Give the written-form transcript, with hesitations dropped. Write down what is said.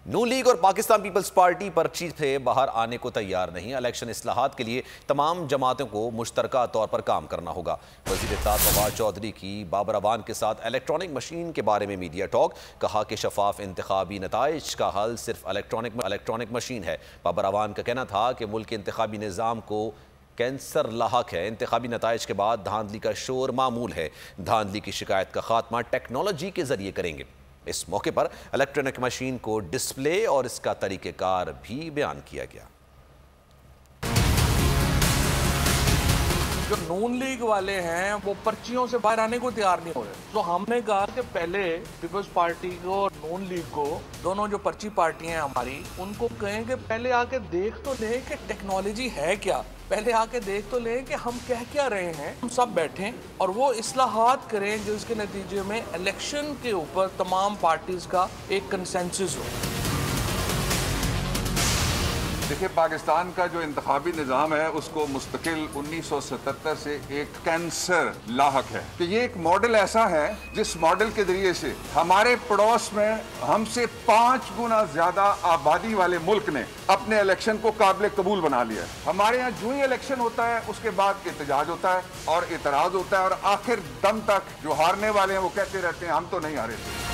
नून league और Pakistan peoples party पर्ची से बाहर आने को तैयार नहीं। इलेक्शन इस्लाहात के लिए तमाम जमातों को मुश्तरका तौर पर काम करना होगा। वज़ीर इत्तेहाद फवाद चौधरी की बाबर अवान के साथ इलेक्ट्रॉनिक मशीन के बारे में मीडिया टॉक। कहा कि शफाफ इंतखाबी नताइज का हल सिर्फ इलेक्ट्रॉनिक मशीन है। बाबर अवान का कहना था कि मुल्क के इंतखाबी निज़ाम को कैंसर लाहक है। इंतखाबी नताइज के बाद धांधली का शोर मामूल है। धांधली की शिकायत का खात्मा टेक्नोलॉजी के जरिए करेंगे। इस मौके पर इलेक्ट्रॉनिक मशीन को डिस्प्ले और इसका तरीक़ेकार भी बयान किया गया। जो नून लीग वाले हैं वो पर्चियों से बाहर आने को तैयार नहीं हो रहे, तो हमने कहा कि पहले पीपल्स पार्टी को और नून लीग को, दोनों जो पर्ची पार्टियां हैं हमारी, उनको कहें कि पहले आके देख तो लें कि टेक्नोलॉजी है क्या, पहले आके देख तो लें कि हम कह क्या रहे हैं। हम सब बैठें और वो इस्लाहात करें जिसके नतीजे में इलेक्शन के ऊपर तमाम पार्टीज का एक कंसेंसस हो। देखिए, पाकिस्तान का जो इंतखाबी निज़ाम है उसको मुस्तकिल 1977 से एक कैंसर लाहक है कि ये एक मॉडल ऐसा है जिस मॉडल के जरिए से हमारे पड़ोस में हमसे 5 गुना ज्यादा आबादी वाले मुल्क ने अपने इलेक्शन को काबिल कबूल बना लिया है। हमारे यहाँ जो ही इलेक्शन होता है उसके बाद एहतजाज होता है और इतराज होता है और आखिर दम तक जो हारने वाले हैं वो कहते रहते हैं हम तो नहीं हारे थे।